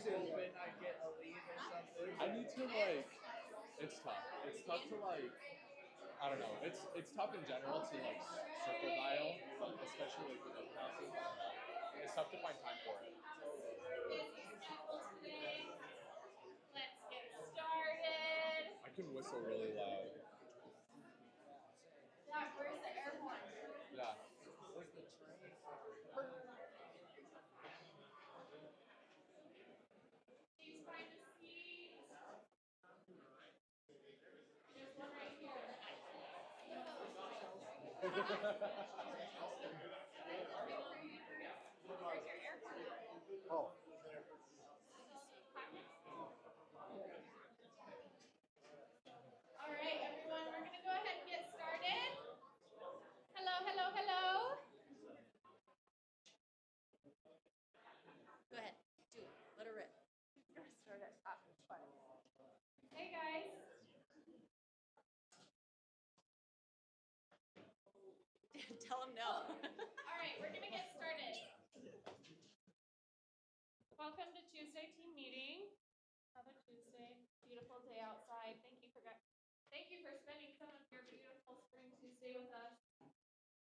hoping I get a lead or something. I need to like. It's tough. It's tough to like. I don't know. It's tough in general to like circle dial, but especially like with open houses. I don't know. It's tough to find time for it. Let's get started. I can whistle really loud. Zach, where's the air horn? Yeah. Where's the train? Please find a seat. There's one right here. Where's your air horn? Oh. All right, everyone, we're going to go ahead and get started. Hello, hello, hello. Go ahead. Do it. Let her rip. Start at top. It's fun. Hey, guys. Tell them no. All right, we're going to get started. Welcome to Tuesday team meeting. Another Tuesday. Beautiful day outside. Thank you for spending some of your beautiful spring Tuesday with us.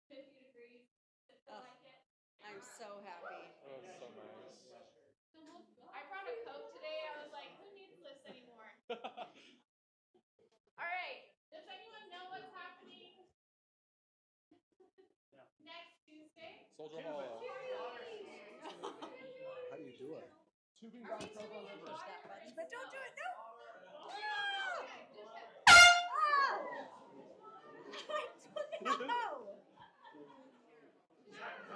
50 degrees. Does it feel like it? I'm so happy. Oh, it's so nice. I brought a Coke today. I was like, who needs this anymore? All right. Does anyone know what's happening next Tuesday? Soldier Hollow. How do you do it? Tubing Are down we Provo doing River. water? But don't do it. No. No. Jack, no.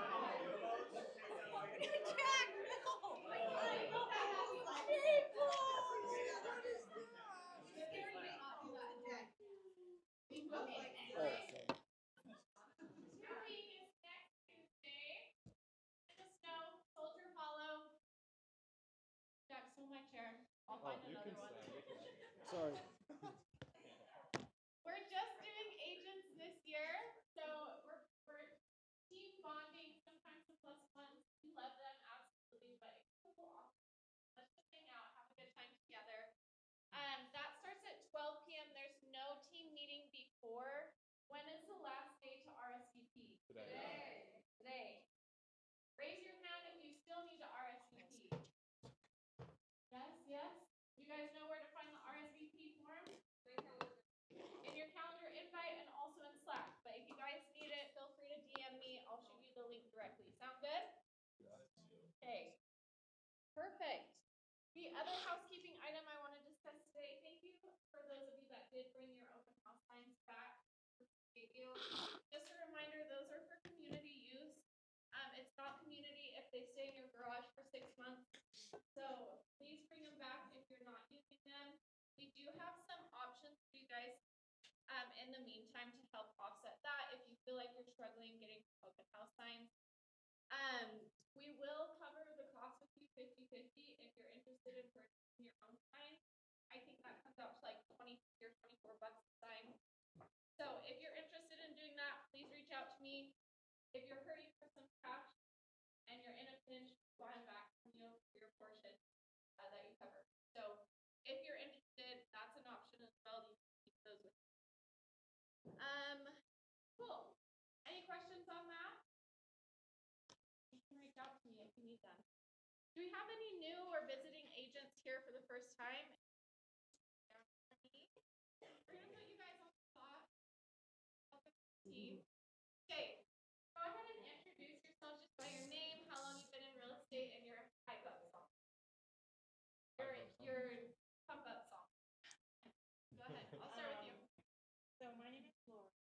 Tubing is next Tuesday. In the snow, Soldier Hollow. Jack, stole my chair. I'll find You another can one. stay. Sorry. We're just doing agents this year, so we're team bonding. Sometimes the plus ones, we love them absolutely, but it's a little awkward. Let's just hang out, have a good time together. That starts at 12 p.m. There's no team meeting before. When is the last day to RSVP? Today. Raise your hand if you still need to RSVP. Yes. You guys know where to find the RSVP form? In your calendar invite and also in Slack. But if you guys need it, feel free to DM me. I'll shoot you the link directly. Sound good? Okay. Perfect. The other housekeeping item I want to discuss today, thank you for those of you that did bring your open house signs back. Appreciate you. Just a reminder, those are for community use. It's not community if they stay in your garage for 6 months. So please bring them back if you're not using them. We do have some options for you guys in the meantime to help offset that if you feel like you're struggling getting open house signs. We will cover the cost of you 50/50 if you're interested in purchasing your own sign. I think that comes out to like 20 or 24 bucks a sign. So if you're interested in doing that, please reach out to me. If you're hurting for some cash and you're in a pinch, buying back from you for your portion that you cover. So if you're interested, that's an option as well. You can keep those with you. Cool. Any questions on that? You can reach out to me if you need them. Do we have any new or visiting agents here for the first time? We're going to put you guys on the spot. Okay. Go ahead and introduce yourself just by your name, how long you've been in real estate, and your hype up song. Your pump up song. Go ahead. I'll start with you. So my name is Laura.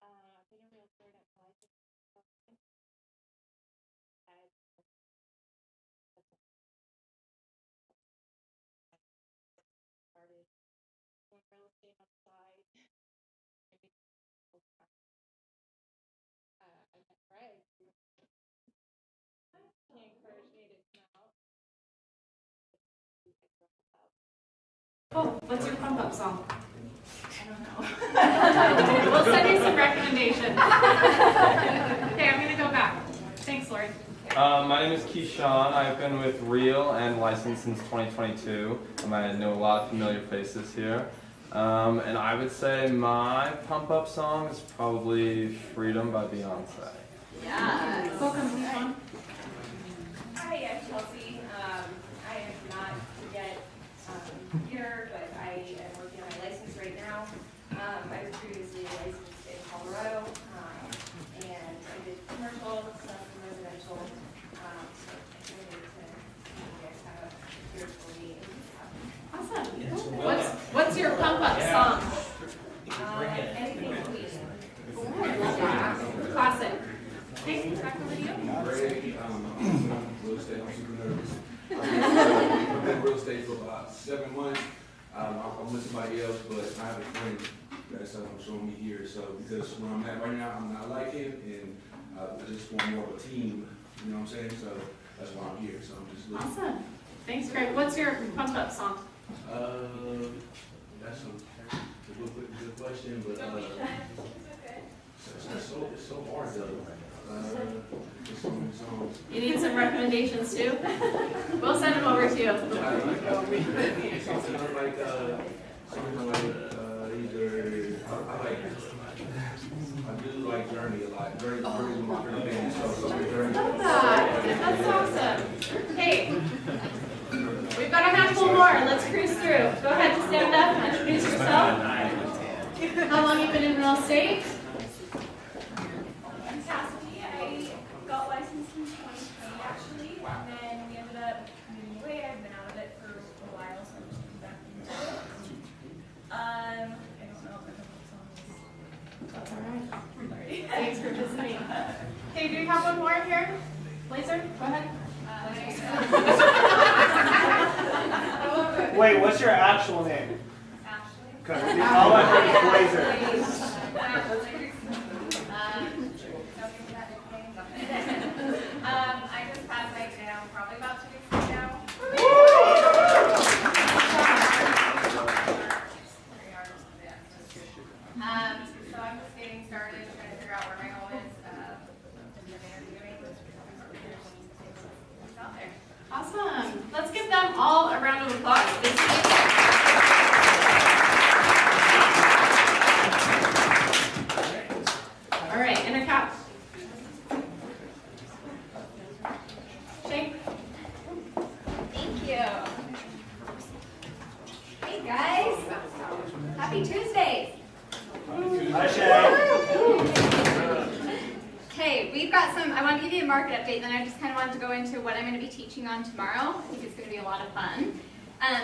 I've been a realtor at my life. Started doing real estate on the side. I met Greg. He encouraged me to come out. Cool. What's your pump up song? And don't know. We'll send you some recommendations. Okay, I'm gonna go back. Thanks, Lord. My name is Keyshawn. I've been with Real and licensed since 2022. I know a lot of familiar faces here. And I would say my pump up song is probably Freedom by Beyonce. Yeah. Welcome, Keyshawn. Hi, I'm Chelsea. I am not yet here, but I am working on my license right now. I was previously licensed in Colorado, and I did commercial, some residential. So I wanted to see you guys have a spiritual meeting. Awesome. What's your pump up song? Anything please. Classic. Okay, back over to you. Greg, real estate, I'm super nervous. I've been in real estate for about 7 months. I'm with somebody else, but I have a friend that's showing me here. So because where I'm at right now, I'm not liking, and I just want more of a team. You know what I'm saying? So that's why I'm here. So I'm just looking. Awesome. Thanks, Greg. What's your pump up song? That's a good question, but it's so hard though. There's so many songs. You need some recommendations too? We'll send them over to you. Something like either I do like Journey a lot. Journey is my favorite band, so Journey. Love that. That's awesome. Hey, we've got a handful more. Let's cruise through. Go ahead, stand up, introduce yourself. How long have you been in real estate? I'm Cassidy. I got licensed in 2020 actually, and then we ended up moving away. I've been out of it for a while, so I'm just getting back into it. I don't know if I can song this. That's all right. Sorry. Thanks for visiting. Hey, do you have one more here? Blazer, go ahead. Wait, what's your actual name? Ashley. All I heard is Blazer. I just passed my exam probably about 2 weeks ago now. So I'm just getting started, trying to figure out where my goal is. Interviewing what's out there. Awesome. Let's give them all a round of applause. All right, intercap. Shay? Thank you. Hey guys, happy Tuesday. Hi, Shay. Okay, we've got some, I want to give you a market update, then I just kind of wanted to go into what I'm going to be teaching on tomorrow. I think it's going to be a lot of fun.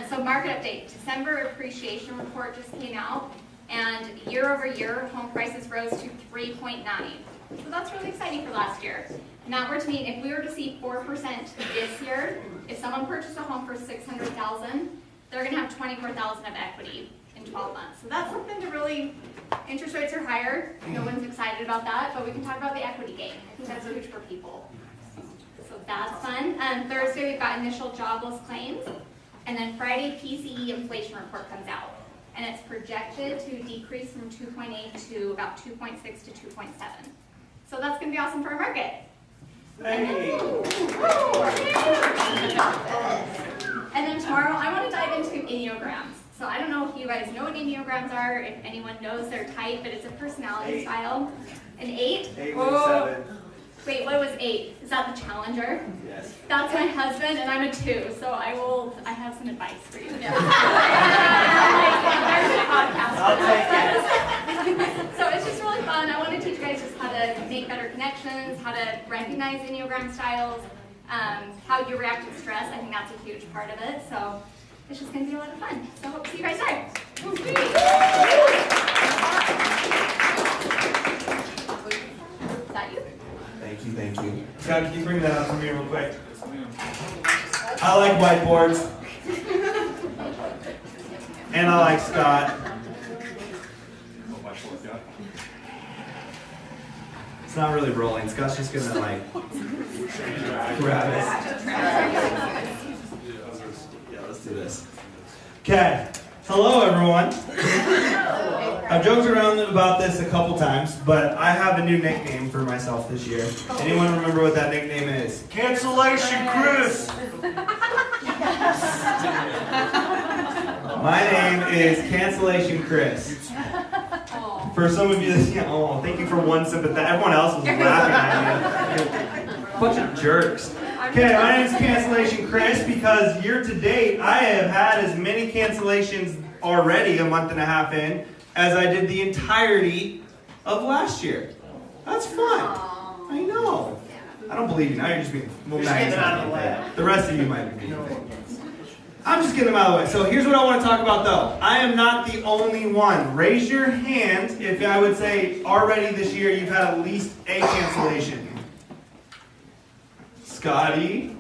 So market update, December appreciation report just came out, and year over year, home prices rose to 3.9. So that's really exciting for last year. And that were to mean if we were to see 4% this year, if someone purchased a home for $600,000, they're going to have $24,000 of equity in 12 months. So that's something to really, interest rates are higher. No one's excited about that, but we can talk about the equity gain. I think that's huge for people. So that's fun. Thursday, we've got initial jobless claims. And then Friday, PCE inflation report comes out. And it's projected to decrease from 2.8 to about 2.6 to 2.7. So that's going to be awesome for our market. Hey. And then tomorrow, I want to dive into Enneagrams. So I don't know if you guys know what Enneagrams are, if anyone knows their type, but it's a personality style. An 8? 8 with 7. Wait, what was 8? Is that the Challenger? Yes. That's my husband, and I'm a 2, so I have some advice for you. I'll take it. So it's just really fun. I want to teach you guys just how to make better connections, how to recognize Enneagram styles, how you react to stress. I think that's a huge part of it. So it's just going to be a lot of fun. So hope to see you guys there. Is that you? Thank you. Scott, can you bring that up for me real quick? I like whiteboards. And I like Scott. It's not really rolling. Scott's just gonna like grab it. Yeah, let's do this. Okay. Hello, everyone. I've joked around about this a couple times, but I have a new nickname for myself this year. Anyone remember what that nickname is? Cancellation Chris. My name is Cancellation Chris. For some of you, oh, thank you for one sympathy. Everyone else was laughing at me. Bunch of jerks. Okay, my name is Cancellation Chris because year to date, I have had as many cancellations already a month and a half in as I did the entirety of last year. That's fun. I know. I don't believe you now. You're just being You're just getting them out of the way. The rest of you might be. I'm just getting them out of the way. So here's what I want to talk about though. I am not the only one. Raise your hand if I would say already this year you've had at least a cancellation. Scotty.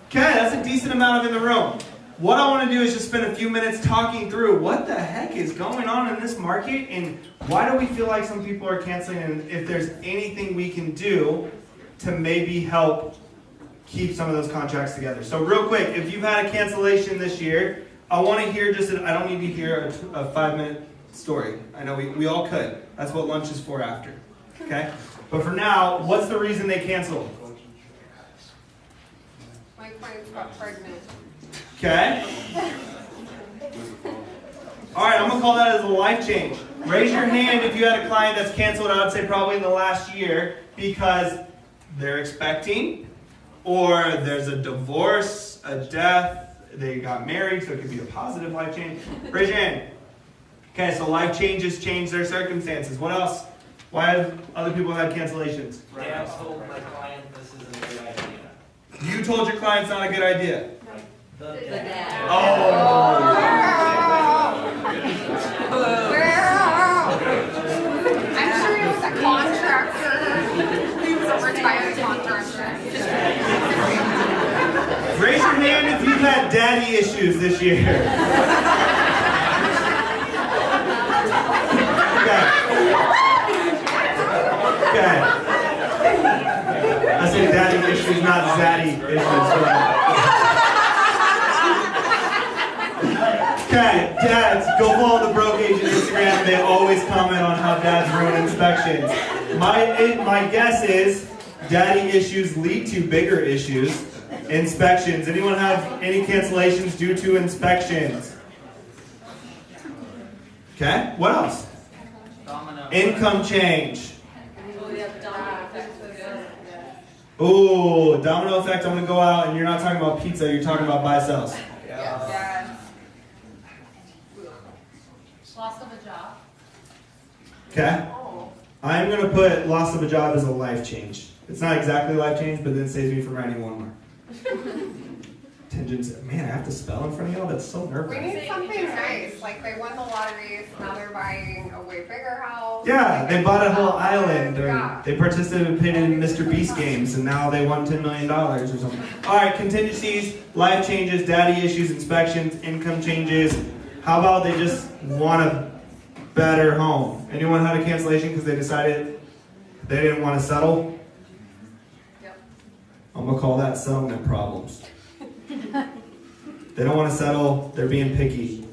Okay, that's a decent amount in the room. What I want to do is just spend a few minutes talking through what the heck is going on in this market and why do we feel like some people are canceling and if there's anything we can do to maybe help keep some of those contracts together. So real quick, if you've had a cancellation this year, I want to hear I don't need to hear a 5-minute story. I know we all could. That's what lunch is for after. Okay? But for now, what's the reason they canceled? My clients got pregnant. Okay? Alright, I'm going to call that as a life change. Raise your hand if you had a client that's canceled, I would say probably in the last year, because they're expecting, or there's a divorce, a death, they got married, so it could be a positive life change. Raise your hand. Okay, so life changes change their circumstances. What else? Why have other people had cancellations? Right, I told my client this isn't a good idea. You told your client it's not a good idea. The dad. Oh! I'm sure it was a contractor. He was a retired contractor. Raise your hand if you've had daddy issues this year. Okay. I say daddy issues, not zaddy issues. Okay, dads, go follow the Broke Agent Instagram. They always comment on how dads ruin inspections. My guess is daddy issues lead to bigger issues. Inspections. Anyone have any cancellations due to inspections? Okay, what else? Income change. Ooh, domino effect. I'm going to go out and you're not talking about pizza, you're talking about buy-sells. Loss of a job. Okay? I'm going to put loss of a job as a life change. It's not exactly life change, but then it saves me from writing one more. Tangents. Man, I have to spell in front of y'all? That's so We nerve-wracking. need something nice, like they won the lottery, so now they're buying a way bigger house. Yeah, they bought a whole island, or Yeah. they participated in Mr. Beast games, and now they won $10 million or something. All right, contingencies, life changes, daddy issues, inspections, income changes. How about they just want a better home? Anyone had a cancellation because they decided they didn't want to settle? Yep. I'm going to call that settlement problems. They don't want to settle, they're being picky.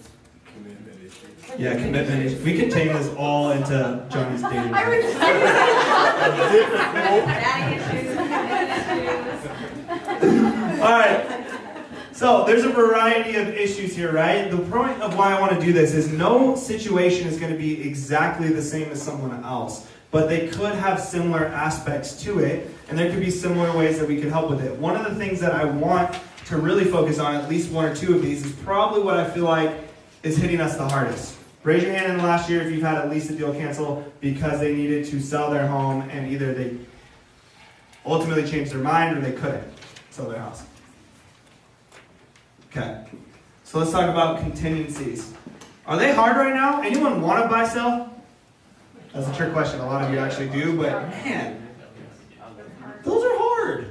Yeah, commitment issues. We could change this all into Johnny's dating life. All right. So there's a variety of issues here, right? The point of why I want to do this is no situation is going to be exactly the same as someone else, but they could have similar aspects to it, and there could be similar ways that we could help with it. One of the things that I want to really focus on, at least one or two of these, is probably what I feel like is hitting us the hardest. Raise your hand in the last year if you've had at least a deal cancel because they needed to sell their home and either they ultimately changed their mind or they couldn't sell their house. Okay, so let's talk about contingencies. Are they hard right now? Anyone want to buy, sell? That's a trick question. A lot of you actually do, but man, those are hard.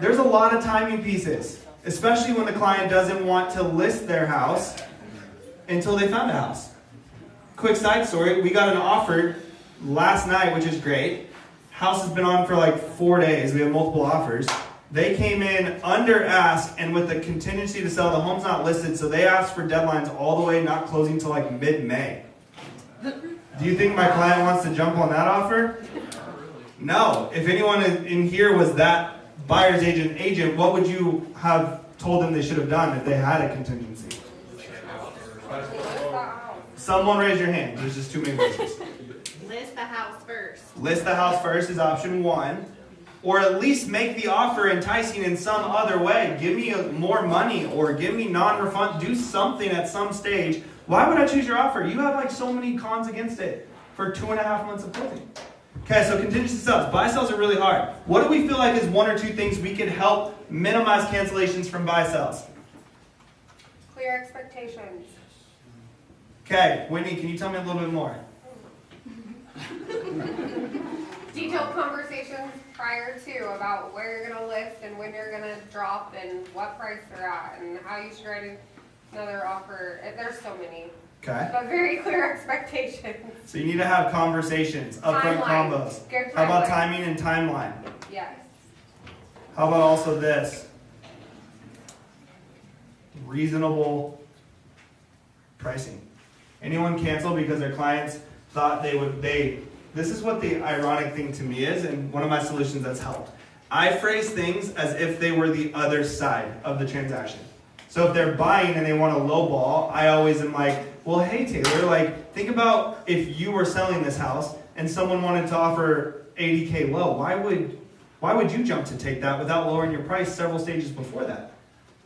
There's a lot of timing pieces, especially when the client doesn't want to list their house until they found a house. Quick side story, we got an offer last night, which is great. House has been on for like 4 days. We have multiple offers. They came in under ask, and with the contingency to sell, the home's not listed, so they asked for deadlines all the way, not closing till like mid-May. Do you think my client wants to jump on that offer? No. If anyone in here was that buyer's agent, what would you have told them they should have done if they had a contingency? Someone raise your hand. There's just too many voices. List the house first. List the house first is option 1. Or at least make the offer enticing in some other way. Give me more money or give me non-refund. Do something at some stage. Why would I choose your offer? You have like so many cons against it for 2.5 months of closing. Okay, so contingency sales. Buy sells are really hard. What do we feel like is 1 or 2 things we can help minimize cancellations from buy sells? Clear expectations. Okay, Whitney, can you tell me a little bit more? Detailed conversations prior to about where you're going to list and when you're going to drop and what price they're at and how you should write another offer. There's so many. Okay. But very clear expectations. So you need to have conversations, upfront Timeline. combos. Good How about timeline. timing and timeline? Yes. How about also this? Reasonable pricing. Anyone cancel because their clients thought this is what the ironic thing to me is, and one of my solutions that's helped. I phrase things as if they were the other side of the transaction. So if they're buying and they want a low ball, I always am like, well, hey Taylor, like think about if you were selling this house and someone wanted to offer 80K low, why would you jump to take that without lowering your price several stages before that?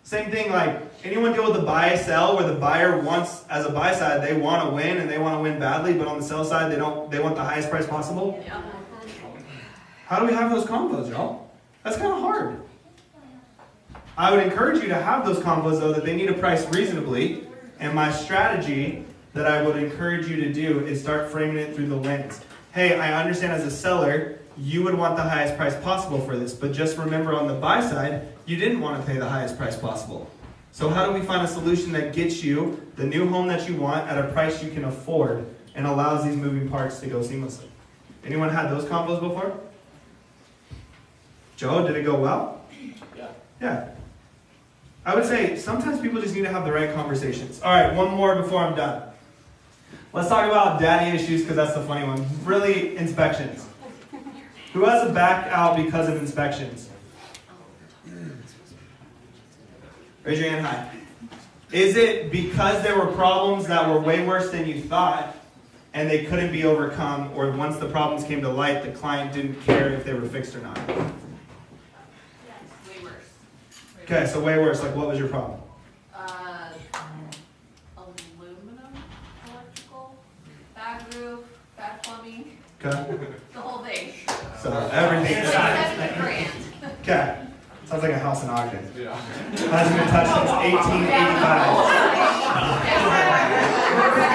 Same thing, like anyone deal with the buy sell where the buyer wants, as a buy side, they want to win and they want to win badly, but on the sell side they want the highest price possible? Yeah. How do we have those combos, y'all? That's kind of hard. I would encourage you to have those combos though that they need to price reasonably, and my strategy that I would encourage you to do is start framing it through the lens. Hey, I understand as a seller, you would want the highest price possible for this, but just remember on the buy side, you didn't want to pay the highest price possible. So how do we find a solution that gets you the new home that you want at a price you can afford and allows these moving parts to go seamlessly? Anyone had those combos before? Joe, did it go well? Yeah. Yeah. I would say sometimes people just need to have the right conversations. All right, one more before I'm done. Let's talk about daddy issues because that's the funny one. Really, inspections. Who has a back out because of inspections? Raise your hand high. Is it because there were problems that were way worse than you thought and they couldn't be overcome, or once the problems came to light, the client didn't care if they were fixed or not? Way worse. Okay, so way worse. Like what was your problem? Aluminum, electrical, bad roof, bad plumbing, Okay. the whole thing. So everything. Like $7 grand. Okay. Sounds like a house in Ogden. Yeah. Hasn't been touched since 1885.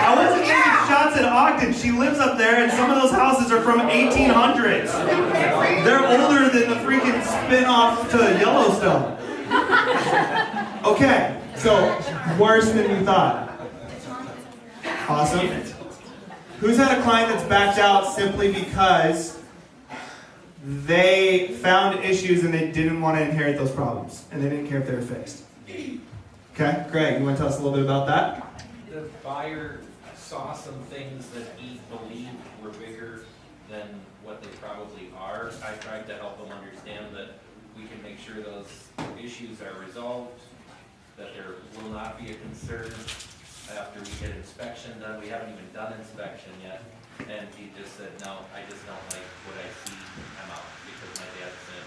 I wasn't taking shots at Ogden. She lives up there, and some of those houses are from 1800s. They're older than the freaking spin-off to Yellowstone. Okay, so worse than you thought. Awesome. Who's had a client that's backed out simply because they found issues and they didn't want to inherit those problems, and they didn't care if they were fixed? Okay, Greg, you want to tell us a little bit about that? The buyer saw some things that he believed were bigger than what they probably are. I tried to help him understand that we can make sure those issues are resolved, that there will not be a concern after we get inspection done. We haven't even done inspection yet. And he just said, no, I just don't like what I see. I'm out because my dad said.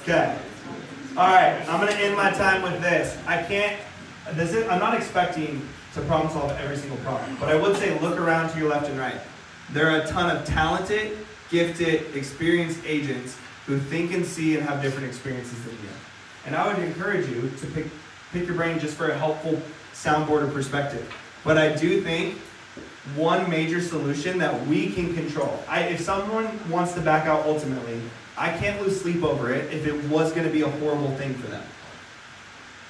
Okay. All right, I'm going to end my time with this. I'm not expecting to problem solve every single problem, but I would say look around to your left and right. There are a ton of talented, gifted, experienced agents who think and see and have different experiences than you. And I would encourage you to pick your brain just for a helpful soundboard or perspective. But I do think one major solution that we can control. If someone wants to back out ultimately, I can't lose sleep over it if it was going to be a horrible thing for them.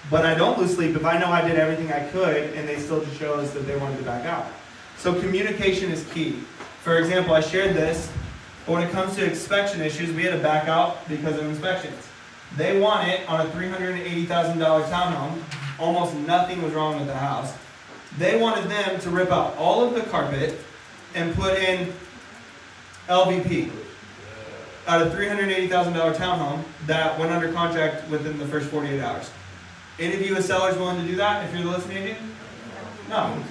But I don't lose sleep if I know I did everything I could and they still just chose that they wanted to back out. So communication is key. For example, I shared this, but when it comes to inspection issues, we had to back out because of inspections. They want it on a $380,000 townhome almost nothing was wrong with the house. They wanted them to rip out all of the carpet and put in LVP out of $380,000 townhome that went under contract within the first 48 hours. Any of you as sellers willing to do that if you're the listing agent? No.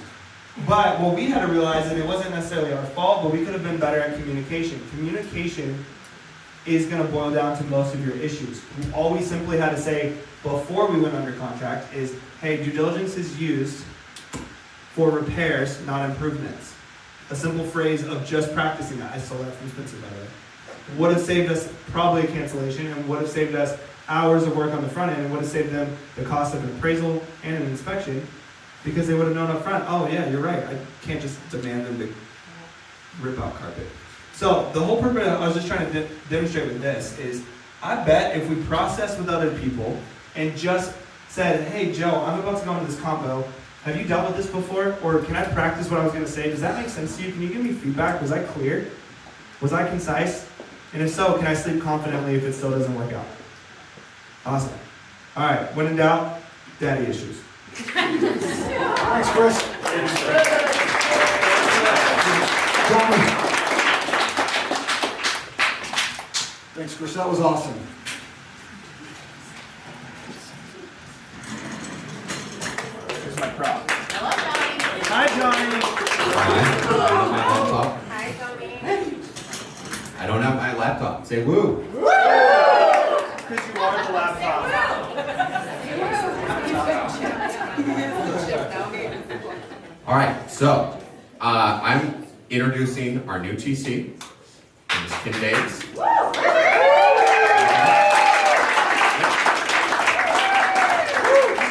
But what we had to realize is it wasn't necessarily our fault, but we could have been better at communication. Communication is going to boil down to most of your issues. All we simply had to say before we went under contract is, hey, due diligence is used for repairs, not improvements. A simple phrase of just practicing that. I stole that from Spencer, by the way. Would have saved us probably a cancellation and would have saved us hours of work on the front end and would have saved them the cost of an appraisal and an inspection because they would have known up front, oh yeah, you're right, I can't just demand them to rip out carpet. So the whole purpose I was just trying to demonstrate with this is I bet if we processed with other people and just said, hey Joe, I'm about to go into this combo, have you dealt with this before? Or can I practice what I was going to say? Does that make sense to you? Can you give me feedback? Was I clear? Was I concise? And if so, can I sleep confidently if it still doesn't work out? Awesome. All right, when in doubt, daddy issues. Thanks, Chris. Thanks, Chris. That was awesome. Here's my prop. Hello, Johnny. Hi, Johnny. Hi, Johnny. I don't have my laptop. Say woo. Because you are the laptop. All right, so I'm introducing our new TC, Ms. Kim Davis.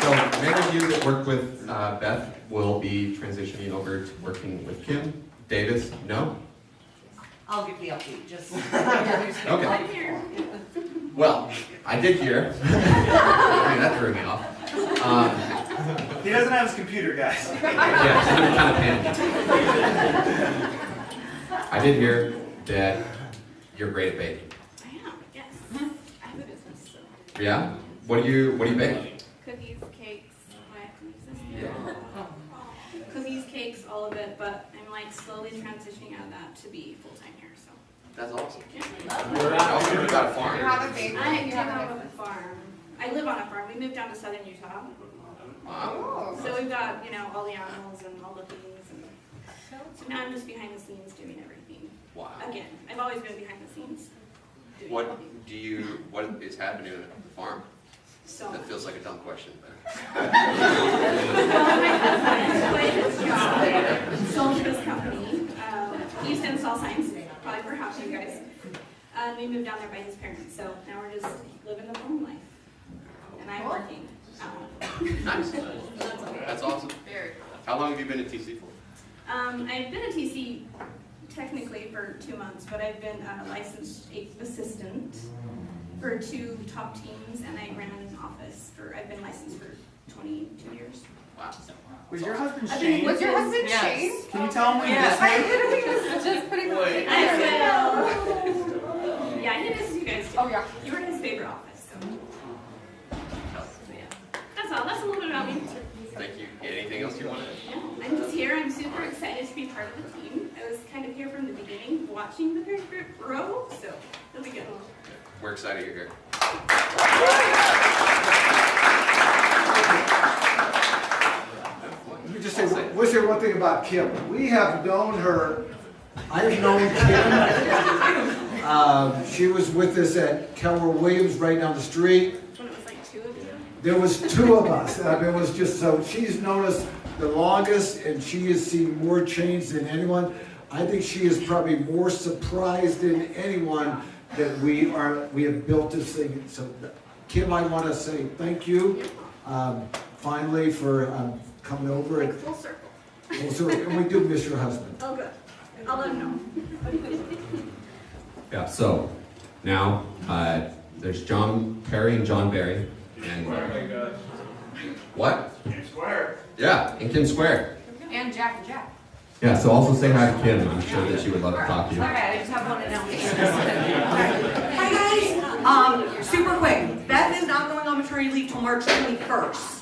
So many of you that work with Beth will be transitioning over to working with Kim. Davis, no? I'll give the update, just. Okay. Well, I did hear. I mean, that threw me off. He doesn't have his computer, guys. Yeah, so I'm kind of panicking. I did hear that you're great at baking. I am, yes. I have a business, so. Yeah? What do you bake? Cookies, cakes, cookies, cakes, all of it, but I'm like slowly transitioning out of that to be full-time here, so. That's awesome. Yeah. Also, you got a farm. You have a baby. I do have a farm. I live on a farm. We moved down to southern Utah. Wow. So we've got, all the animals and all the things. And so now I'm just behind the scenes doing everything. Wow. Again, I've always been behind the scenes. Doing What everything. is happening at the farm? So That feels like a dumb question. well, my husband quit his job, sold his company, used to install signs, probably for half you guys. We moved down there by his parents, so now we're just living the home life. And I'm working. Nice. That's awesome. How long have you been at TC for? I've been a TC technically for 2 months, but I've been a licensed assistant for 2 top teams, and I ran an office I've been licensed for 22 years. Wow. Was your husband Shane? Was your husband Shane? Can you tell him we missed I him? literally was just putting the I will. Yeah, he misses you guys too. Oh, yeah. You were in his favorite office, so yeah. That's all. That's a little bit about me. Thank you. Anything else you want to add? Yeah, I'm just here. I'm super excited to be part of the team. I was kind of here from the beginning, watching the group grow, so it'll be good. We're excited you're here. Let me just say, let's say one thing about Kim. We have known her, I have known Kim. She was with us at Keller Williams right down the street. When it was like 2 of you. There was 2 of us. I mean, it was just so, she's known us the longest and she has seen more change than anyone. I think she is probably more surprised than anyone that we have built this thing. So Kim, I want to say thank you finally for coming over. Like full circle. And we do miss your husband. Oh, good. I'll let him know. Yeah, so now there's John Perry and John Barry. And what? Kim Square. Yeah, in Kim Square. And Jack. Yeah, so also say hi to Kim. I'm sure that she would love to talk to you. Okay, I just have one announcement. Hi guys, super quick. Beth is not going on maternity leave till March 21st.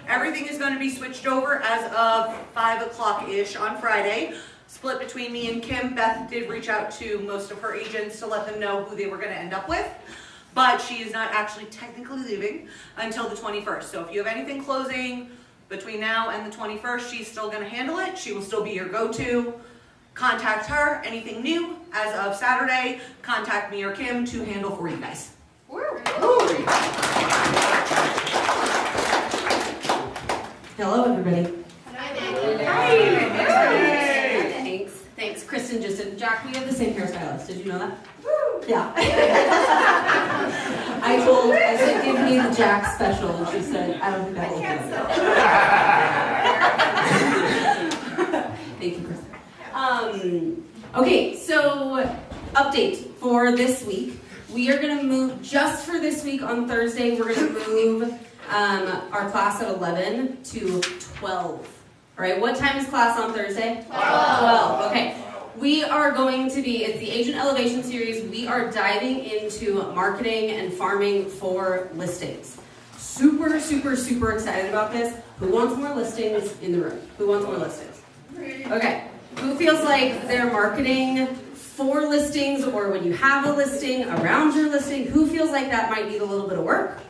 Everything is going to be switched over as of 5 o'clock-ish on Friday. Split between me and Kim. Beth did reach out to most of her agents to let them know who they were going to end up with. But she is not actually technically leaving until the 21st. So if you have anything closing between now and the 21st, she's still going to handle it. She will still be your go-to. Contact her. Anything new as of Saturday, contact me or Kim to handle for you guys. Hello, everybody. Hi. Thanks. Kristen just did. Jack, we have the same hairstylist. Did you know that? Yeah. I said, give me the Jack special, and she said, I don't think that will work. Thank you, Kristen. Okay, so update for this week. We are going to move, just for this week on Thursday, we're going to move our class at 11 to 12. All right, what time is class on Thursday? 12. Okay. We are going to be, it's the Agent Elevation Series, we are diving into marketing and farming for listings. Super, super, super excited about this. Who wants more listings in the room? Who wants more listings? Okay. Who feels like they're marketing for listings, or when you have a listing, around your listing? Who feels like that might need a little bit of work?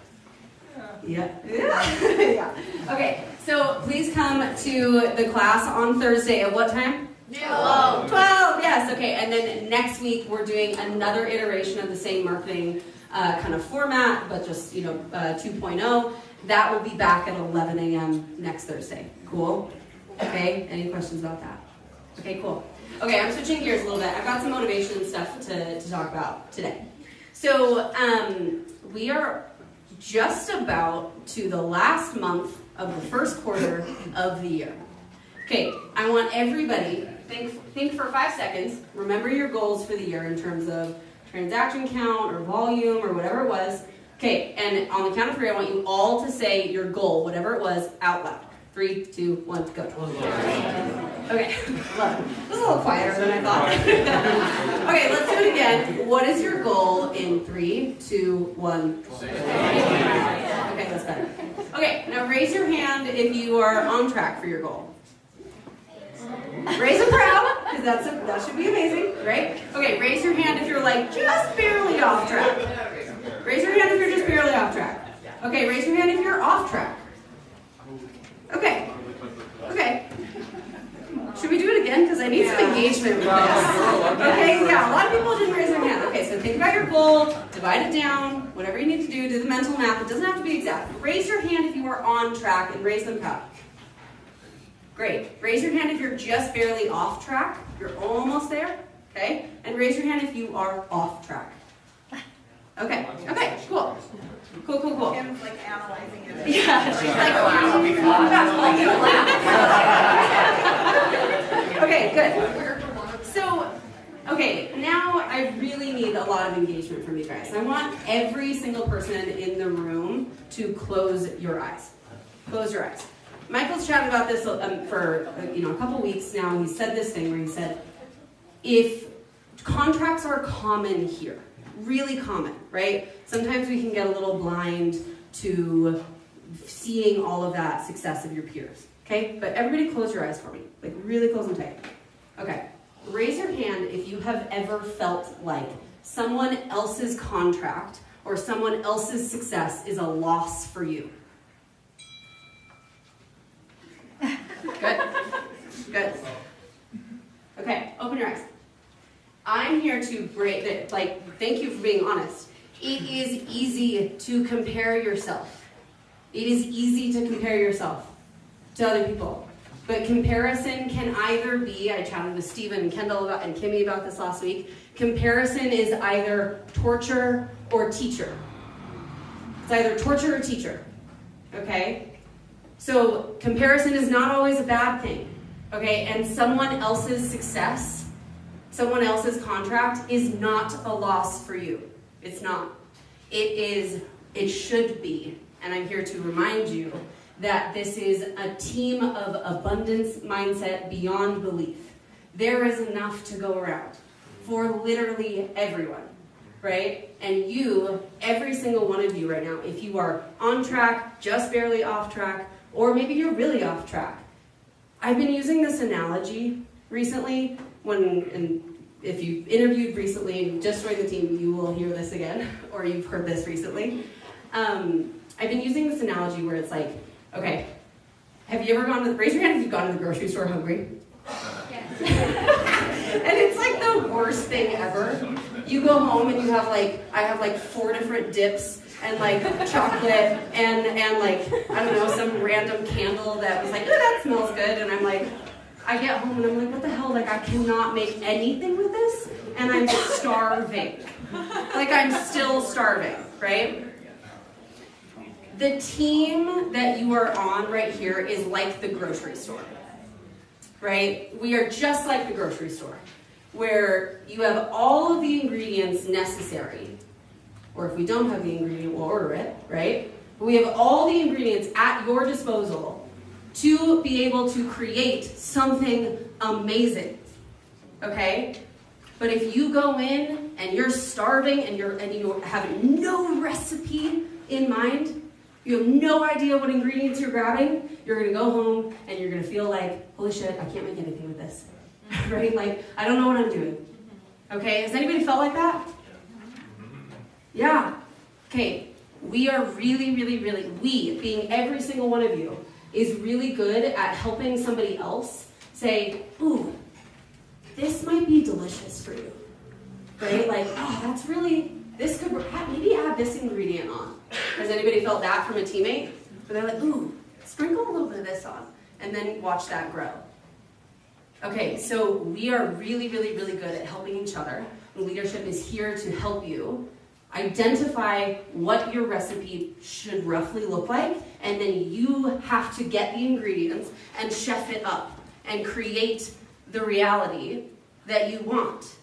Yeah. Yeah. Okay, so please come to the class on Thursday at what time? 12, yes, okay. And then next week we're doing another iteration of the same marketing kind of format, but just, 2.0. That will be back at 11 a.m. next Thursday. Cool? Okay, any questions about that? Okay, cool. Okay, I'm switching gears a little bit. I've got some motivation stuff to talk about today. So we are just about to the last month of the first quarter of the year. Okay, I want everybody, think for 5 seconds, remember your goals for the year in terms of transaction count or volume or whatever it was. Okay, and on the count of 3, I want you all to say your goal, whatever it was, out loud. 3, 2, 1, go. Okay, love it. This is a little quieter than I thought. Okay, let's do it again. What is your goal in 3, 2, 1? Okay, that's better. Okay, now raise your hand if you are on track for your goal. Raise it proud, because that should be amazing, right? Okay, raise your hand if you're like just barely off track. Raise your hand if you're just barely off track. Okay, raise your hand if you're off track. Okay. Should we do it again? Because I need some engagement with this. Okay, yeah, a lot of people didn't raise their hand. Okay, so think about your goal, divide it down, whatever you need to do the mental math. It doesn't have to be exact. Raise your hand if you are on track and raise them proud. Great. Raise your hand if you're just barely off track. You're almost there. Okay? And raise your hand if you are off track. Okay, cool. Cool. Kim's like analyzing it. Yeah, she's like, okay, good. So, okay, now I really need a lot of engagement from you guys. I want every single person in the room to close your eyes. Close your eyes. Michael's chatted about this for a couple weeks now. He said this thing where he said, if contracts are common here, really common, right? Sometimes we can get a little blind to seeing all of that success of your peers, okay? But everybody close your eyes for me, like really close them tight. Okay, raise your hand if you have ever felt like someone else's contract or someone else's success is a loss for you. Good. Okay, open your eyes. I'm here to break it, thank you for being honest. It is easy to compare yourself. It is easy to compare yourself to other people. But comparison can either be, I chatted with Stephen and Kendall and Kimmy about this last week, comparison is either torture or teacher. It's either torture or teacher, okay? So comparison is not always a bad thing, okay? And someone else's success, someone else's contract is not a loss for you. It's not. It should be. And I'm here to remind you that this is a team of abundance mindset beyond belief. There is enough to go around for literally everyone, right? And you, every single one of you right now, if you are on track, just barely off track, Or maybe you're really off track. I've been using this analogy recently and if you've interviewed recently and just joined the team, you will hear this again, or you've heard this recently. I've been using this analogy where it's like, okay, have you ever raise your hand if you've gone to the grocery store hungry? Yes. And it's like the worst thing ever. You go home and you have I have 4 different dips and chocolate and I don't know, some random candle that was oh, that smells good. And I'm I get home and I'm what the hell? I cannot make anything with this and I'm starving. I'm still starving, right? The team that you are on right here is like the grocery store, right? We are just like the grocery store, where you have all of the ingredients necessary, or if we don't have the ingredient, we'll order it, right? But we have all the ingredients at your disposal to be able to create something amazing, okay? But if you go in and you're starving and you have no recipe in mind, you have no idea what ingredients you're grabbing, you're gonna go home and you're gonna feel holy shit, I can't make anything with this, right? I don't know what I'm doing, okay? Has anybody felt like that? Yeah. Okay, we are really, we, being every single one of you, is really good at helping somebody else say, ooh, this might be delicious for you, right? Oh, that's really, this could, maybe add this ingredient on. Has anybody felt that from a teammate? Where they're ooh, sprinkle a little bit of this on, and then watch that grow. Okay, so we are really good at helping each other. And leadership is here to help you identify what your recipe should roughly look like, and then you have to get the ingredients and chef it up and create the reality that you want,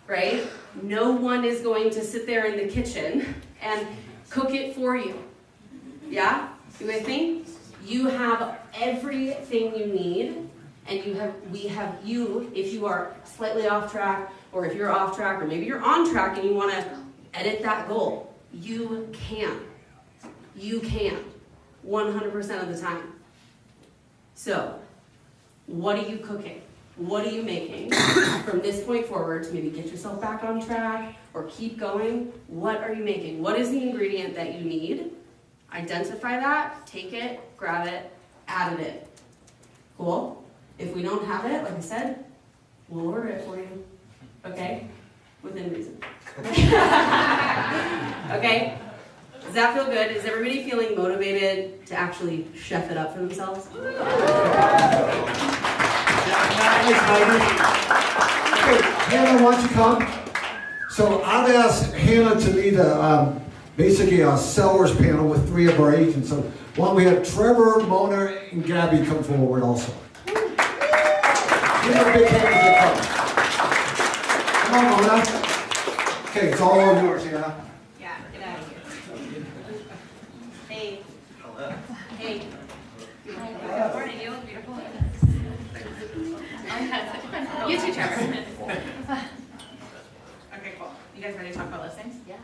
right? No one is going to sit there in the kitchen and cook it for you. Yeah? You with me? You have everything you need, and we have you, if you are slightly off track, or if you're off track, or maybe you're on track and you want to edit that goal. You can. You can. 100% of the time. So, what are you cooking? What are you making from this point forward to maybe get yourself back on track or keep going? What are you making? What is the ingredient that you need? Identify that, take it, grab it, add it. Cool? If we don't have it, like I said, we'll order it for you. Okay? Within reason. Okay? Does that feel good? Is everybody feeling motivated to actually chef it up for themselves? Okay, Hannah, why don't you come? So I've asked Hannah to lead basically a sellers panel with 3 of our agents. So why don't we have Trevor, Mona, and Gabby come forward also. Give them a big hand as they come. Come on, Mona. Okay, it's all yours, Hannah. Yeah, get out of here. Hey. Hello. Hey. Good morning, you look beautiful. You too, Trevor. Okay, cool. You guys ready to talk about listings? Yeah.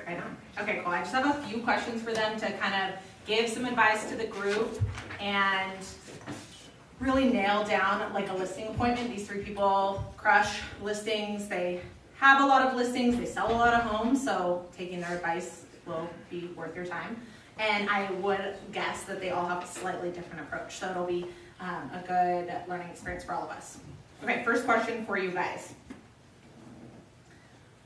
Right on. Okay, cool. I just have a few questions for them to kind of give some advice to the group and really nail down a listing appointment. These 3 people crush listings. They have a lot of listings. They sell a lot of homes, so taking their advice will be worth your time. And I would guess that they all have a slightly different approach, so it'll be a good learning experience for all of us. Okay, first question for you guys.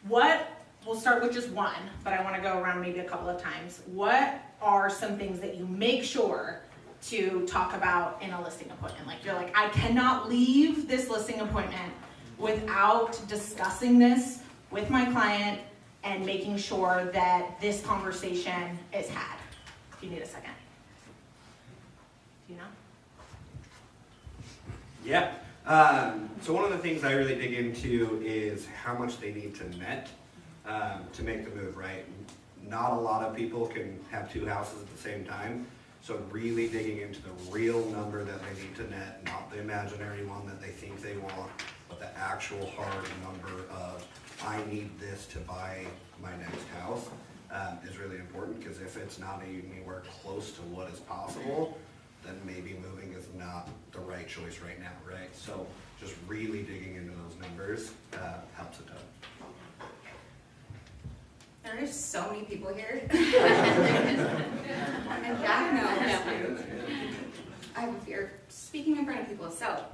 We'll start with just one, but I want to go around maybe a couple of times. What are some things that you make sure to talk about in a listing appointment? You're I cannot leave this listing appointment without discussing this with my client and making sure that this conversation is had. If you need a second. Do you know? Yeah. So one of the things I really dig into is how much they need to net to make the move, right? Not a lot of people can have 2 houses at the same time. So really digging into the real number that they need to net, not the imaginary one that they think they want, but the actual hard number of, I need this to buy my next house, is really important, because if it's not anywhere close to what is possible, then maybe moving is not the right choice right now, right? So just really digging into those numbers helps a ton. There are so many people here. And Jack knows. I have a fear of speaking in front of people, so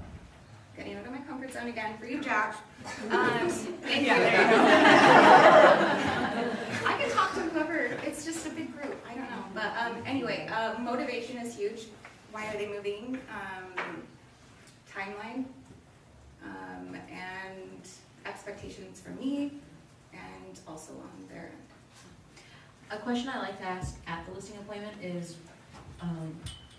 getting out of my comfort zone again for you, Jack. Thank you. I can talk to whoever. It's just a big group. I don't know. But anyway, motivation is huge. Why are they moving? Timeline. And expectations from me, and also on their end. A question I like to ask at the listing appointment is,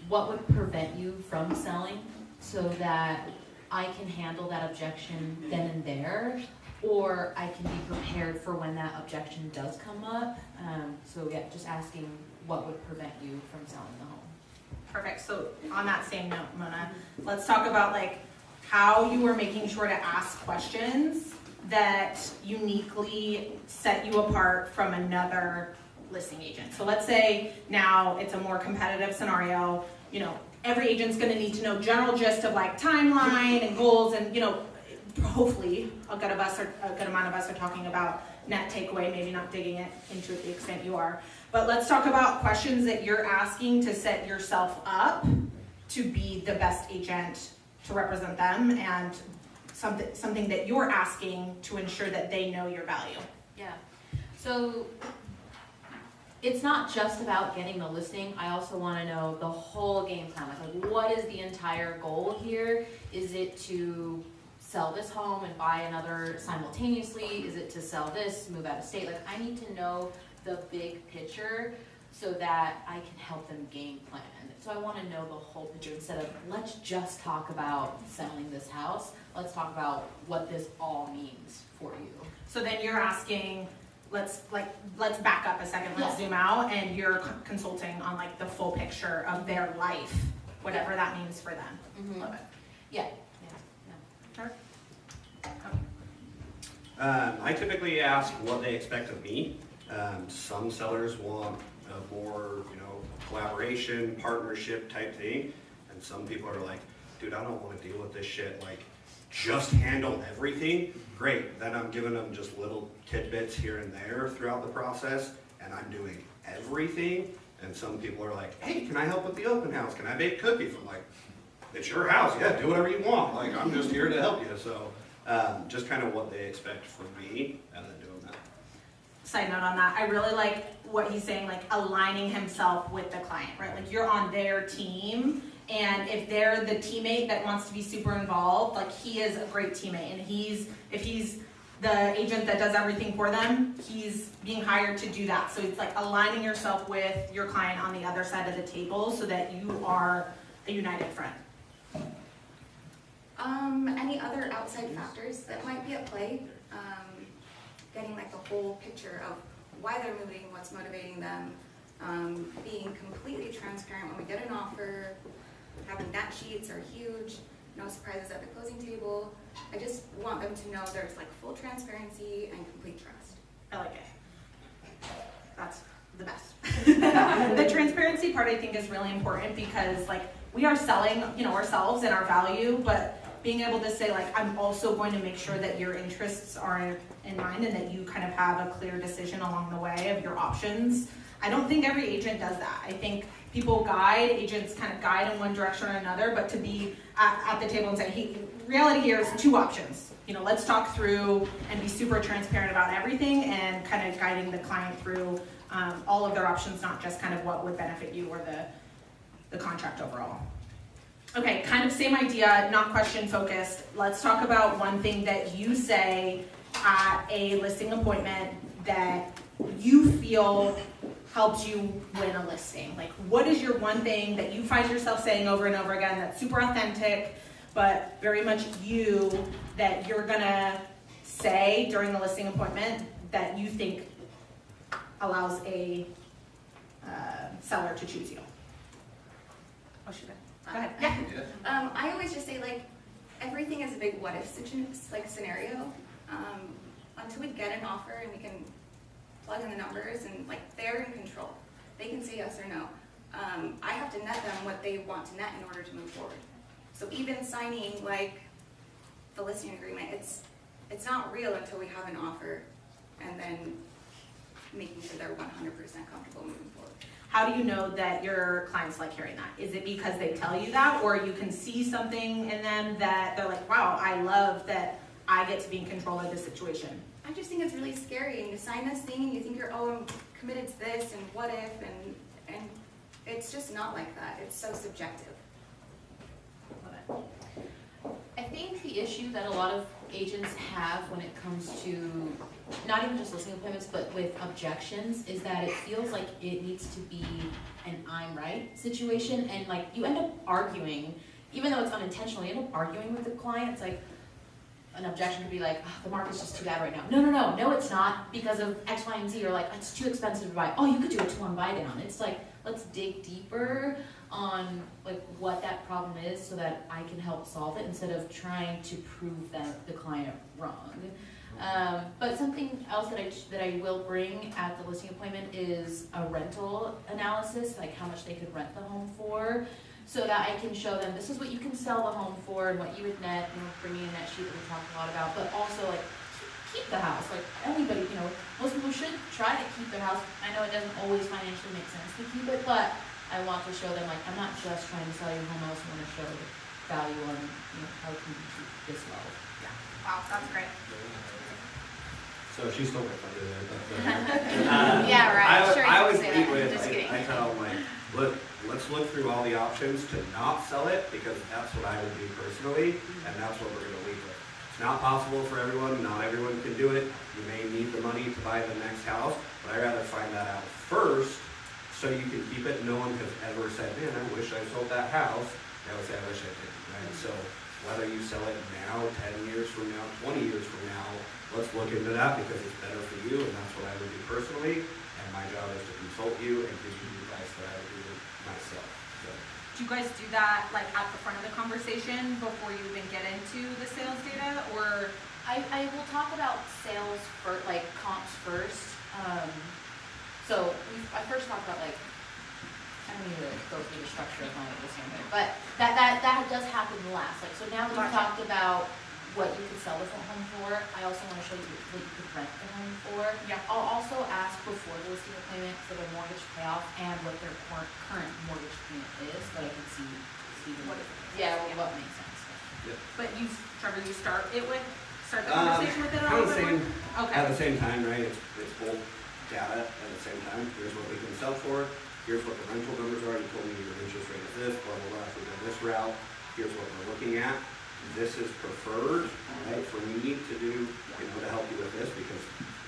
what would prevent you from selling so that I can handle that objection then and there, or I can be prepared for when that objection does come up? So yeah, just asking what would prevent you from selling the home. Perfect. So on that same note, Mona, let's talk about like how you are making sure to ask questions that uniquely set you apart from another listing agent. So let's say now it's a more competitive scenario. You know, every agent's going to need to know general gist of like timeline and goals, and you know, hopefully a good amount of us are talking about net takeaway, maybe not digging it into it the extent you are. But let's talk about questions that you're asking to set yourself up to be the best agent to represent them, and something that you're asking to ensure that they know your value. Yeah. So it's not just about getting the listing. I also want to know the whole game plan. Like, what is the entire goal here? Is it to sell this home and buy another simultaneously? Is it to sell this, move out of state? Like, I need to know the big picture so that I can help them game plan. So I want to know the whole picture instead of let's just talk about selling this house. Let's talk about what this all means for you. So then you're asking, let's back up a second, let's zoom out, and you're consulting on like the full picture of their life, whatever that means for them. Mm-hmm. Love it. Yeah. I typically ask what they expect of me. Some sellers want a more, collaboration, partnership type thing, and some people are like, dude, I don't want to deal with this shit, like, just handle everything. Great, then I'm giving them just little tidbits here and there throughout the process, and I'm doing everything. And some people are like, hey, can I help with the open house? Can I bake cookies? I'm like, it's your house, yeah, do whatever you want. Like, I'm just here to help you. So just kind of what they expect from me, and then doing that. Side note on that, I really like what he's saying, like aligning himself with the client, right? Like you're on their team, and if they're the teammate that wants to be super involved, like he is a great teammate, and if he's the agent that does everything for them, he's being hired to do that. So it's like aligning yourself with your client on the other side of the table so that you are a united front. Any other outside factors that might be at play? Getting like the whole picture of why they're moving, what's motivating them, being completely transparent when we get an offer, having that sheets are huge, no surprises at the closing table. I just want them to know there's like full transparency and complete trust. I like it. That's the best. The transparency part I think is really important because like we are selling, ourselves and our value, but being able to say like, I'm also going to make sure that your interests are in mind and that you kind of have a clear decision along the way of your options. I don't think every agent does that. I think agents kind of guide in one direction or another, but to be at the table and say, hey, reality here is two options. Let's talk through and be super transparent about everything and kind of guiding the client through all of their options, not just kind of what would benefit you or the contract overall. Okay, kind of same idea, not question focused. Let's talk about one thing that you say at a listing appointment that you feel helps you win a listing. Like, what is your one thing that you find yourself saying over and over again that's super authentic, but very much you, that you're gonna say during the listing appointment that you think allows a seller to choose you? Oh, shoot. Go ahead. Yeah. I always just say like, everything is a big what if scenario. Until we get an offer and we can plug in the numbers and like they're in control. They can say yes or no. I have to net them what they want to net in order to move forward. So even signing like the listing agreement, it's not real until we have an offer and then making sure they're 100% comfortable moving forward. How do you know that your clients like hearing that? Is it because they tell you that, or you can see something in them that they're like, wow, I love that I get to be in control of this situation? I just think it's really scary, and you sign this thing and you think you're, oh, I'm committed to this and what if, and it's just not like that. It's so subjective. I think the issue that a lot of agents have when it comes to not even just listing appointments, but with objections, is that it feels like it needs to be an I'm right situation, and like you end up arguing, even though it's unintentional, you end up arguing with the client. It's like an objection could be like, oh, the market's just too bad right now. No, it's not because of X, Y, and Z, or like it's too expensive to buy. Oh, you could do a 2-1 buy down. It's like, let's dig deeper on like what that problem is so that I can help solve it instead of trying to prove the client wrong. But something else that I will bring at the listing appointment is a rental analysis, like how much they could rent the home for, so that I can show them this is what you can sell the home for and what you would net, bringing in that sheet that we talked a lot about, but also like keep the house. Like anybody, most people should try to keep their house. I know it doesn't always financially make sense to keep it, but I want to show them like I'm not just trying to sell your home, I also want to show the value on how can you keep this well. Yeah. Wow, that's great. So she's still my friend there, but Yeah, right. Sure, I you always can say lead that. with, Just kidding. I tell them like, look, let's look through all the options to not sell it, because that's what I would do personally, and that's what we're gonna lead with. It's not possible for everyone, not everyone can do it. You may need the money to buy the next house, but I'd rather find that out first, so you can keep it. No one has ever said, man, I wish I sold that house. They would say, I wish I didn't, right? So whether you sell it now, 10 years from now, 20 years from now, let's look into that, because it's better for you, and that's what I would do personally. And my job is to consult you and give you the advice that I would do myself. So. Do you guys do that like at the front of the conversation before you even get into the sales data, or? I will talk about sales for like comps first. I first talked about like, I don't need to go through the structure of my listing here, but that does happen last. Like, so now that we've talked about what you could sell this home for, I also want to show you what you could rent the home for. Yeah. I'll also ask before the listing appointment for their mortgage payoff and what their current mortgage payment is, so that I can see what makes sense. Yep. But Trevor, you start the conversation with it a little bit more? Okay. At the same time, right? It's both data at the same time. Here's what we can sell for. Here's what the rental numbers are. You told me your interest rate is this, blah, blah, blah. If we go this route, here's what we're looking at. This is preferred, right, for me to do, to help you with this, because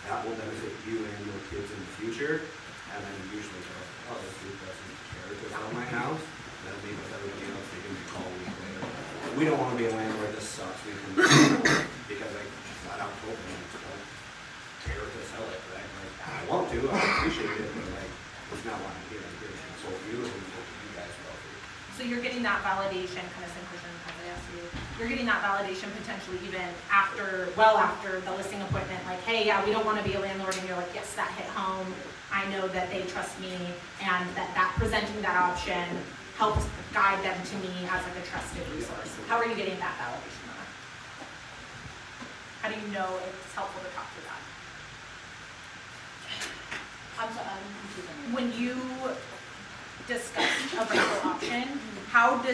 that will benefit you and your kids in the future. And then usually go, oh, this dude doesn't care to sell my house. That'll be with everybody else. They can call a week later. We don't want to be a landlord. This sucks. We can because I flat out told them don't care to sell it, right? Like, I want to. I appreciate it, but like, it's not why I'm here. I'm here to consult you and what you guys will do. So you're getting that validation, kind of same question as I asked you. You're getting that validation potentially even after the listing appointment. Like, hey, yeah, we don't want to be a landlord, and you're like, yes, that hit home. I know that they trust me, and that presenting that option helps guide them to me as like a trusted resource. How are you getting that validation? How do you know it's helpful to talk through that? I'm confused. When you discuss a rental option, how do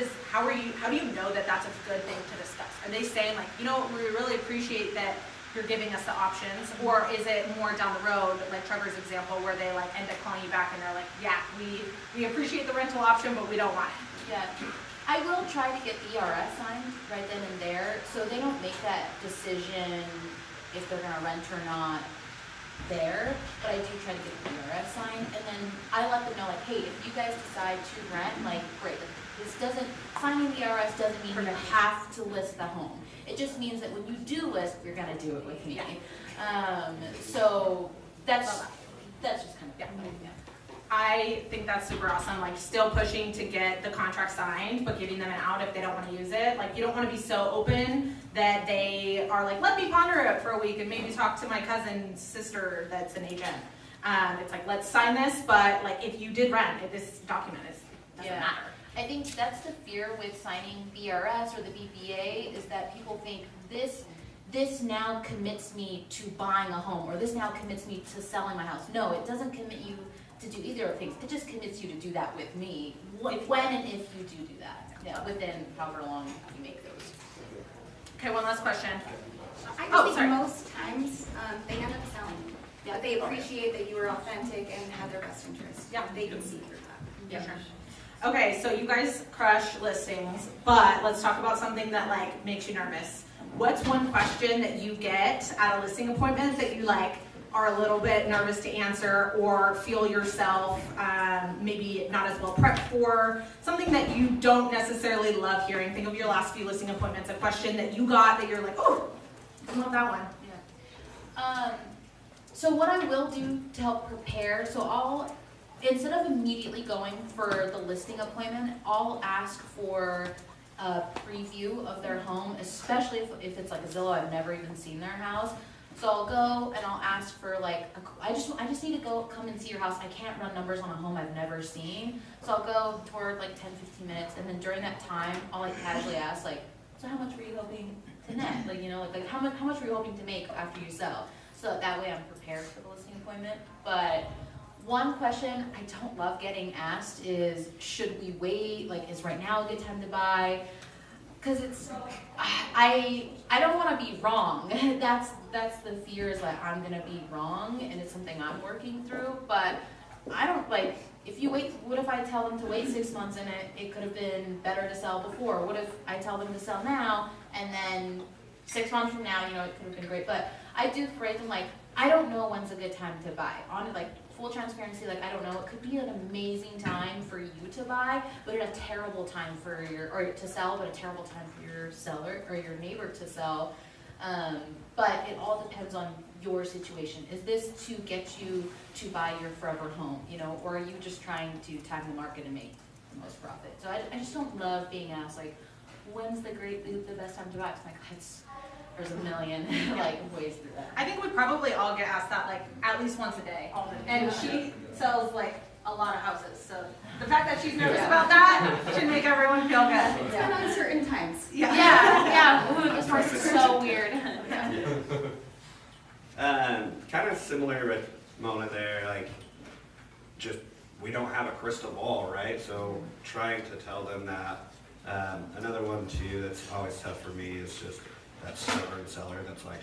you know that that's a good thing to discuss? Are they saying like, we really appreciate that you're giving us the options, or is it more down the road, like Trevor's example, where they like end up calling you back and they're like, yeah, we appreciate the rental option, but we don't want it? Yeah. I will try to get the ERS signed right then and there, so they don't make that decision if they're going to rent or not there, but I do try to get the ERS signed, and then I let them know, like, hey, if you guys decide to rent, like, great, signing the ERS doesn't mean you have to list the home. It just means that when you do list, you're going to do it with me. So that's just kind of, yeah. I think that's super awesome, like still pushing to get the contract signed, but giving them an out if they don't want to use it. Like, you don't want to be so open that they are like, let me ponder it for a week and maybe talk to my cousin's sister that's an agent. It's like, let's sign this, but like if you did rent, if this document is doesn't matter. I think that's the fear with signing BRS or the BPA is that people think this now commits me to buying a home, or this now commits me to selling my house. No, it doesn't commit you to do either of things. It just commits you to do that with me when and if you do that. Yeah, within however long you make those. Okay, one last question. I Oh, think sorry. most times they end up selling. But they appreciate that you were authentic and had their best interest. Yeah. They can see through that. Yeah, sure. Okay, so you guys crush listings, but let's talk about something that like makes you nervous. What's one question that you get at a listing appointment that you like are a little bit nervous to answer or feel yourself maybe not as well prepped for? Something that you don't necessarily love hearing. Think of your last few listing appointments, a question that you got that you're like, oh, I love that one. So what I will do to help prepare, so instead of immediately going for the listing appointment, I'll ask for a preview of their home, especially if it's like a Zillow, I've never even seen their house. So I'll go and I'll ask for like, I just need to come and see your house. I can't run numbers on a home I've never seen. So I'll go toward like 10-15 minutes, and then during that time, I'll like casually ask like, so how much were you hoping to net? Like, you know, like how much were you hoping to make after you sell? So that way I'm prepared for the listing appointment. But one question I don't love getting asked is, should we wait? Like, is right now a good time to buy? Because it's, I don't want to be wrong. That's the fear, is like I'm gonna be wrong, and it's something I'm working through. But I don't like, if you wait, what if I tell them to wait 6 months and it could have been better to sell before? What if I tell them to sell now and then 6 months from now, you know, it could have been great. But I do phrase them like, I don't know when's a good time to buy. On like full transparency, like I don't know. It could be an amazing time for you to buy, but a terrible time for to sell, but a terrible time for your seller or your neighbor to sell. But it all depends on your situation. Is this to get you to buy your forever home, you know, or are you just trying to time the market and make the most profit? So I just don't love being asked like, when's the best time to buy? It's like, there's a million like ways through that. I think we probably all get asked that like at least once a day. And she sells like a lot of houses, so the fact that she's nervous about that should make everyone feel good. It's been uncertain times. Yeah. Ooh, this was so weird. Kind of similar with Mona there, like, just, we don't have a crystal ball, right? So trying to tell them that. Another one too that's always tough for me is just that stubborn seller that's like,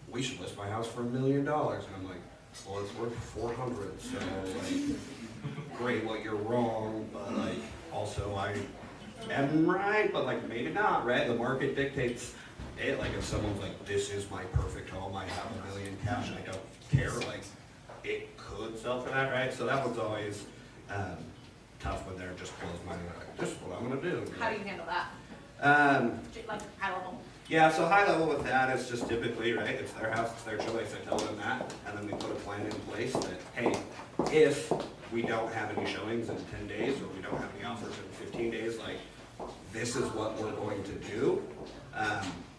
we should list my house for $1 million. And I'm like, well, it's worth 400, so like, great, well, you're wrong, but like, also I am right, but like, maybe not, right? The market dictates it. Like, if someone's like, this is my perfect home, I have $1 million cash, I don't care, like, it could sell for that, right? So that one's always tough when they're just closed-minded, like, this is what I'm gonna do. How do you handle that? Like high level. Yeah, so high level with that is just typically, right, it's their house, it's their choice, I tell them that, and then we put a plan in place that, hey, if we don't have any showings in 10 days, or we don't have any offers in 15 days, like, this is what we're going to do,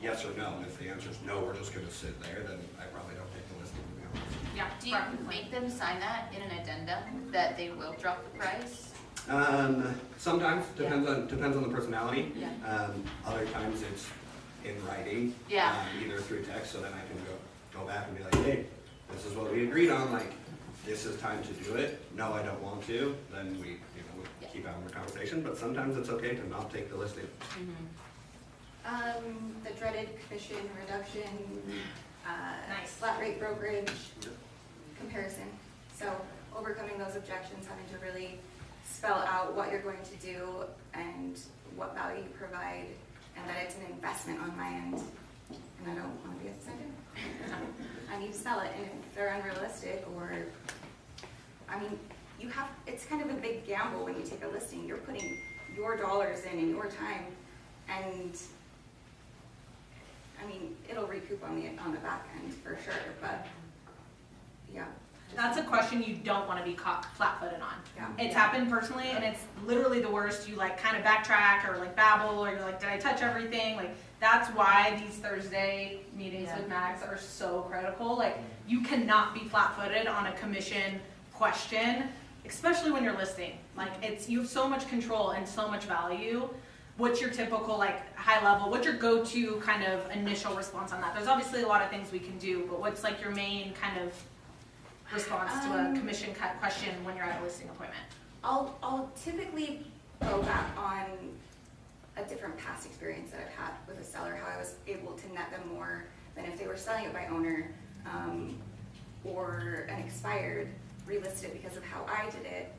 yes or no, and if the answer is no, we're just gonna sit there, then I probably don't take the listing, to be honest. Yeah. Do you make them sign that in an addendum that they will drop the price? Sometimes, depends on the personality. Yeah. Other times it's in writing, Yeah. either through text, so then I can go back and be like, hey, this is what we agreed on, like, this is time to do it. No, I don't want to. Then we keep having the conversation, but sometimes it's okay to not take the listing. The dreaded commission reduction, flat rate brokerage comparison. So overcoming those objections, having to really spell out what you're going to do and what value you provide, and that it's an investment on my end. And I don't want to be upset. I need to sell it, and if they're unrealistic or, I mean, it's kind of a big gamble when you take a listing. You're putting your dollars in and your time, and I mean, it'll recoup on the back end for sure, but yeah. That's a question you don't want to be caught flat-footed on. Yeah. It's happened personally, and it's literally the worst. You like kind of backtrack or like babble, or you're like, did I touch everything? Like, that's why these Thursday meetings with Max are so critical. Like, you cannot be flat-footed on a commission question. especially when you're listing. Like you have so much control and so much value. What's your typical like high level, what's your go-to kind of initial response on that? There's obviously a lot of things we can do, but what's like your main kind of response to a commission question when you're at a listing appointment? I'll typically go back on a different past experience that I've had with a seller, how I was able to net them more than if they were selling it by owner, or an expired, relisted it because of how I did it,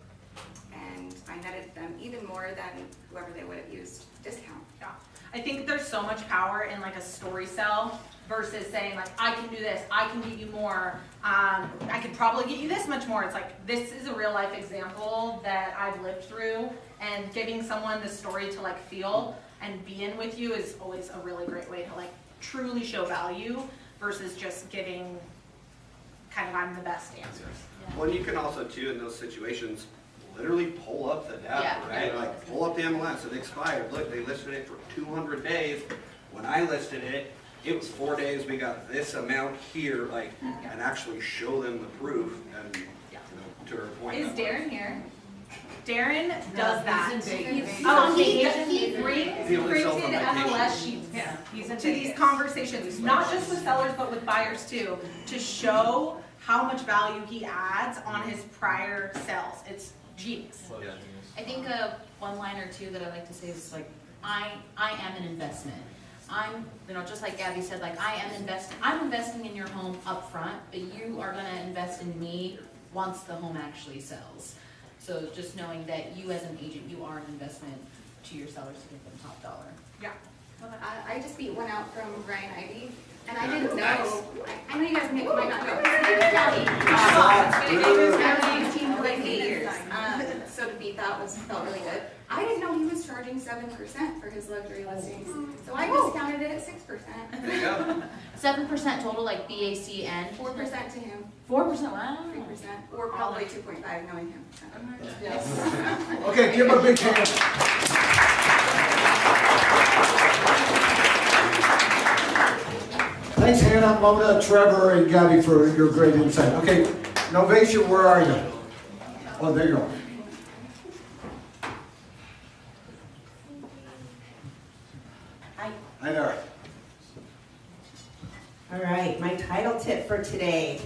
and I netted them even more than whoever they would have used discount. Yeah, I think there's so much power in like a story sell versus saying like, I can do this, I can get you more, I could probably get you this much more. It's like, this is a real life example that I've lived through, and giving someone the story to like feel and be in with you is always a really great way to like truly show value versus just giving kind of I'm the best answers. Well, and you can also too, in those situations, literally pull up the data, Yeah. right? Like pull up the MLS, it expired. Look, they listed it for 200 days. When I listed it, it was 4 days. We got this amount here, like, and actually show them the proof. And you know, to her point. Is Darren here? Darren does that. He's in Vegas. Oh, He's he on brings He only sells on printed vacation. MLS sheets He's in to these Vegas. conversations, not just with sellers, but with buyers too, to show how much value he adds on his prior sales. It's genius. I think one line or two that I like to say is like, I am an investment. I'm, just like Gabby said, like I'm investing in your home up front, but you are gonna invest in me once the home actually sells. So just knowing that you as an agent, you are an investment to your sellers to give them top dollar. Yeah. I just beat one out from Ryan Ivy, and I didn't know. I know you guys might not know. I've been team for like 8 years. So to beat that felt really good. I didn't know he was charging 7% for his luxury listings, so I discounted it at 6%. There you go. 7% total, like BAC and 4% to him. 4%. Wow. 3%, or probably 2.5 knowing him. Okay, give him a big hand. Thanks, Hannah, Mona, Trevor, and Gabby for your great insight. Okay, Novation, where are you? Oh, there you are. Hi there. All right, my title tip for today.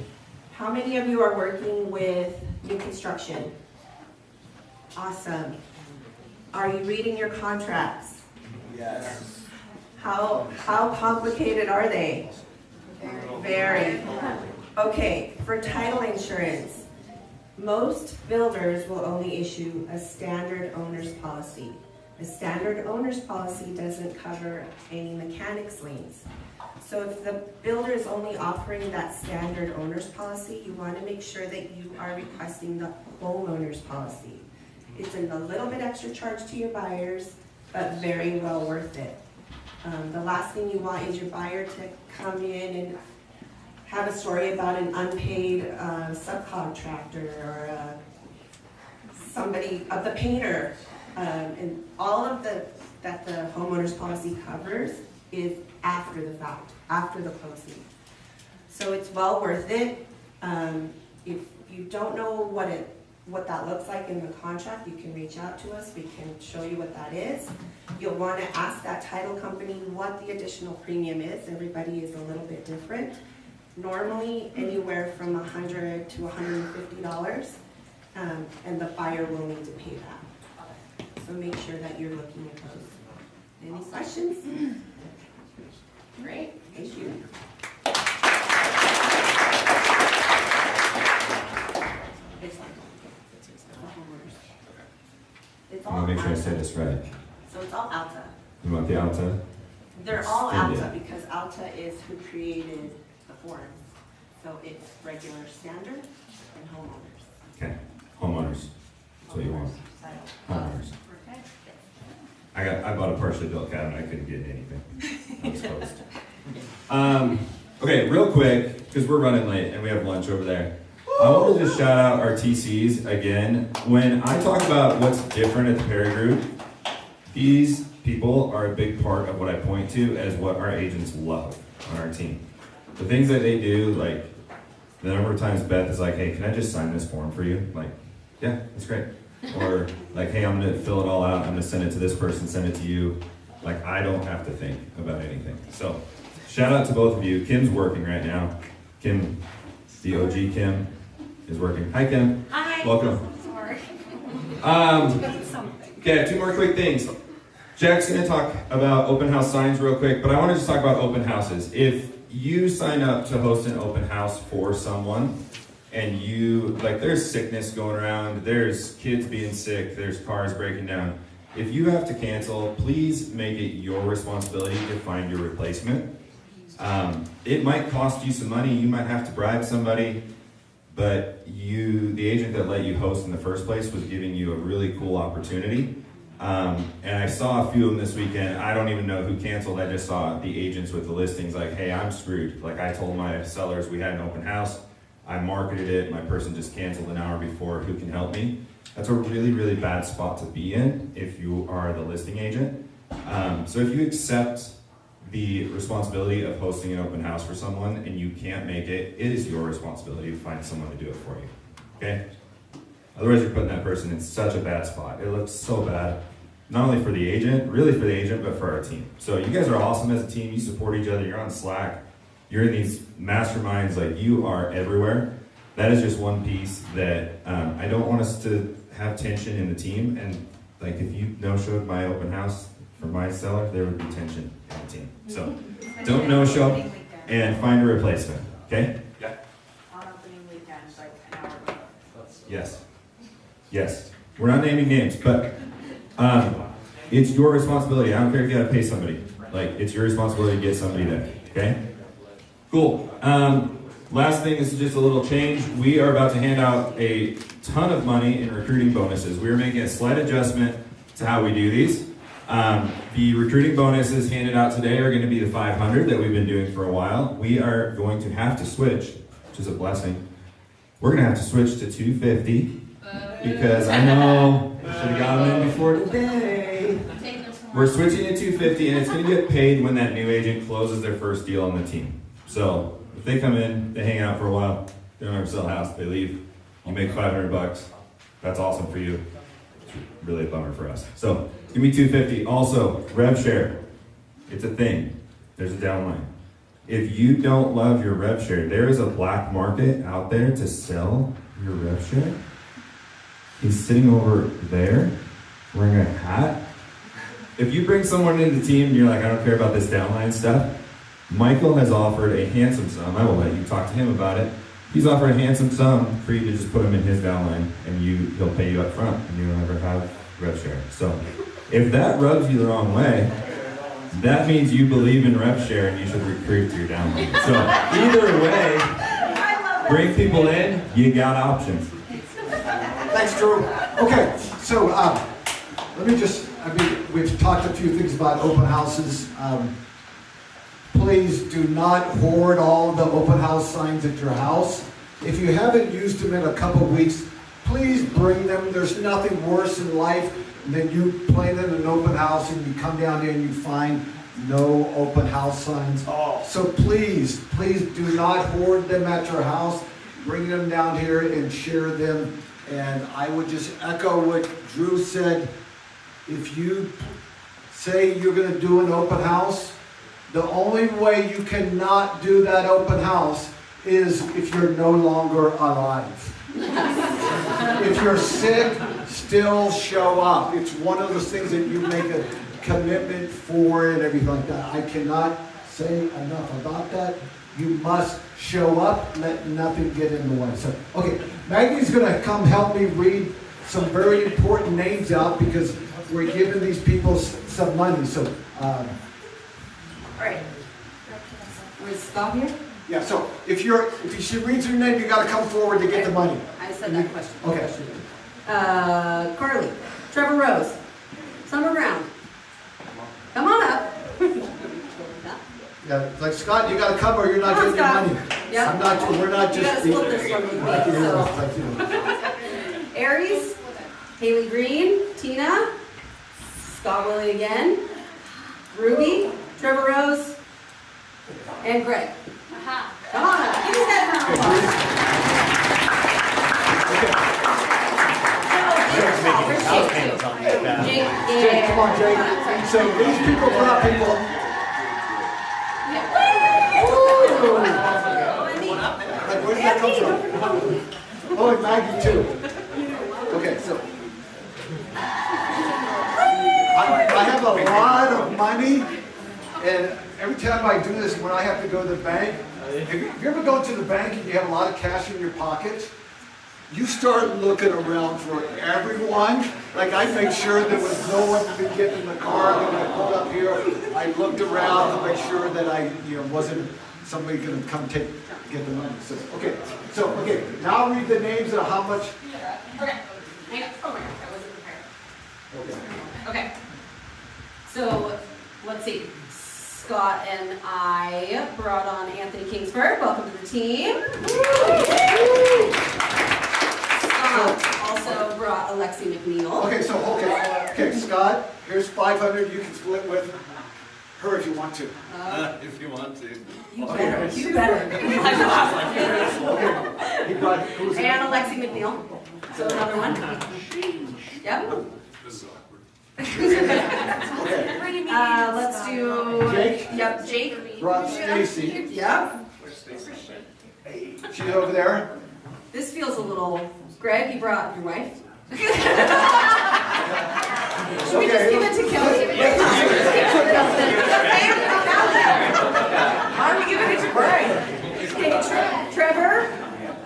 How many of you are working with new construction? Awesome. Are you reading your contracts? Yes. How complicated are they? Very. Okay, for title insurance, most builders will only issue a standard owner's policy. A standard owner's policy doesn't cover any mechanics liens. So if the builder is only offering that standard owner's policy, you want to make sure that you are requesting the homeowner's policy. It's a little bit extra charge to your buyers, but very well worth it. The last thing you want is your buyer to come in and have a story about an unpaid subcontractor or somebody, the painter, and all of that the homeowner's policy covers is after the fact, after the closing. So it's well worth it. If you don't know what that looks like in the contract, you can reach out to us. We can show you what that is. You'll want to ask that title company what the additional premium is. Everybody is a little bit different. Normally anywhere from $100 to $150, and the buyer will need to pay that. So make sure that you're looking at those. Any questions? Great, thank you. It's I all want to make sure I Alta. say this right. So it's all Alta. You want the Alta? They're all India. Alta because Alta is who created the forms. So it's regular standard and homeowners. Okay. Homeowners. That's what you want. Homeowners. I bought a partially built cabin. I couldn't get anything. I was closed. Okay, real quick, because we're running late and we have lunch over there. I want to just shout out our TCs again. When I talk about what's different at the Perry Group, these people are a big part of what I point to as what our agents love on our team. The things that they do, like the number of times Beth is like, hey, can I just sign this form for you? Like, Yeah, that's great. Or like, hey, I'm gonna fill it all out, I'm gonna send it to this person, send it to you. Like, I don't have to think about anything. So, shout out to both of you. Kim's working right now. Kim, the OG Kim, is working. Hi, Kim. Hi. Welcome. Sorry. Okay, 2 more quick things. Jack's gonna talk about open house signs real quick, but I wanna just talk about open houses. If you sign up to host an open house for someone, and there's sickness going around, there's kids being sick, there's cars breaking down. If you have to cancel, please make it your responsibility to find your replacement. It might cost you some money, you might have to bribe somebody, but the agent that let you host in the first place was giving you a really cool opportunity. And I saw a few of them this weekend. I don't even know who canceled. I just saw the agents with the listings like, hey, I'm screwed. Like, I told my sellers we had an open house. I marketed it. My person just canceled an hour before. Who can help me? That's a really, really bad spot to be in if you are the listing agent. So if you accept the responsibility of hosting an open house for someone and you can't make it, it is your responsibility to find someone to do it for you. Okay? Otherwise, you're putting that person in such a bad spot. It looks so bad. Not only for the agent, really for the agent, but for our team. So you guys are awesome as a team. You support each other. You're on Slack. You're in these masterminds. Like, you are everywhere. That is just one piece that I don't want us to have tension in the team. And like, if you no-showed my open house for my seller, there would be tension in the team. So don't no-show and find a replacement. Okay? Yeah. On opening weekend, like an hour ago. Yes. Yes. We're not naming names, but it's your responsibility. I don't care if you gotta pay somebody. Like, it's your responsibility to get somebody there. Okay? Cool. Last thing is just a little change. We are about to hand out a ton of money in recruiting bonuses. We are making a slight adjustment to how we do these. The recruiting bonuses handed out today are going to be the 500 that we've been doing for a while. We are going to have to switch, which is a blessing. We're going to have to switch to 250 because I know I should have got them in before today. We're switching to 250 and it's going to get paid when that new agent closes their first deal on the team. So if they come in, they hang out for a while, they don't ever sell a house, they leave, you make $500. That's awesome for you. It's really a bummer for us. So give me 250. Also, rev share. It's a thing. There's a downline. If you don't love your rev share, there is a black market out there to sell your rev share. He's sitting over there wearing a hat. If you bring someone into the team and you're like, I don't care about this downline stuff, Michael has offered a handsome sum. I will let you talk to him about it. He's offered a handsome sum for you to just put him in his downline and he'll pay you up front and you don't ever have rev share. So if that rubs you the wrong way, that means you believe in rev share and you should recruit to your downline. So either way, bring people in, you got options. Thanks, Drew. Okay, so we've talked a few things about open houses. Please do not hoard all the open house signs at your house. If you haven't used them in a couple weeks, please bring them. There's nothing worse in life than you playing in an open house and you come down here and you find no open house signs. So please do not hoard them at your house. Bring them down here and share them. And I would just echo what Drew said. If you say you're going to do an open house, the only way you cannot do that open house is if you're no longer alive. If you're sick, still show up. It's one of those things that you make a commitment for and everything like that. I cannot say enough about that. You must show up, let nothing get in the way. So, okay, Maggie's going to come help me read some very important names out because we're giving these people some money. So, all right. Was Scott here? Yeah, so if she reads your name, you got to come forward to get the money. I said that question. Okay. Carly, Trevor Rose, Summer Brown. Come on up. Yeah, like Scott, you got to come or you're not getting your money. Yep. We're not you just. You got to split this one with me. So. Aries, Haley Green, Tina, Scott Willie again, Ruby, Trevor Rose, and Greg. Come on up. Give us that round of applause. on, Jake. So these people brought people. Like, where did that come from? Oh, and Maggie too. Okay, so I have a lot of money, and every time I do this, when I have to go to the bank, if you ever go to the bank and you have a lot of cash in your pocket, you start looking around for everyone. Like, I make sure there was no one to be getting in the car. Then I pulled up here, I looked around to make sure that I, wasn't somebody gonna come get the money. So, okay, now read the names of how much. Okay. Oh my gosh, I wasn't prepared. Okay. Okay. So, let's see. Scott and I brought on Anthony Kingsford. Welcome to the team. Scott also brought Alexi McNeil. Okay, Scott, here's 500. You can split with her if you want to. If you want to. You better. You better. Okay. And Alexi McNeil. So another one. Yep. This is awkward. Let's do Jake? Yep, Jake. Brought Stacy. Yep. She's over there. This feels a little. Greg, you brought your wife. Should we just give it to Kelly? Why are we giving it to Greg? Okay, Trevor,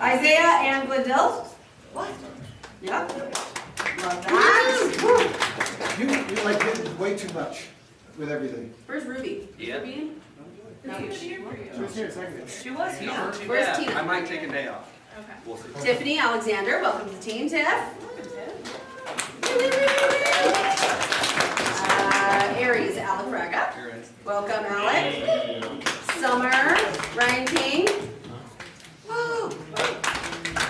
Isaiah, and Glendale. What? Yep. Love that. You like getting way too much with everything. Where's Ruby? Yeah. Ruby? No, She was here a second. She was here. Yeah. Where's Tina? I might take a day off. Okay. We'll see. Tiffany Alexander, welcome to the team, Tiff. Aries, Alec Braga. Welcome, Alec. Summer, Ryan King. Woo.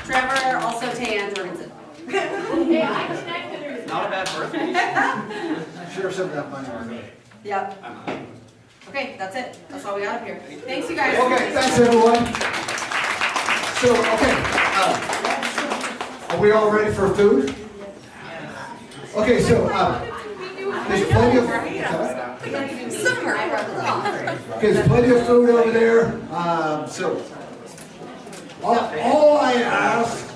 Trevor, also Tan Jorgensen. Hey, I connected her. Not a bad birthday. Share some of that money. Yep. Okay, that's it. That's all we got up here. Thanks, you guys. Okay, thanks everyone. So, are we all ready for food? Okay, so there's plenty of okay, there's plenty of food over there. So all I ask,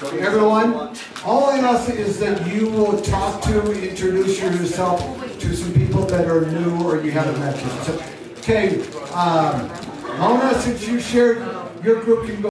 everyone, all I ask is that you will talk to, introduce yourself to some people that are new or you haven't met. So, okay, Mona, since you shared, your group can go.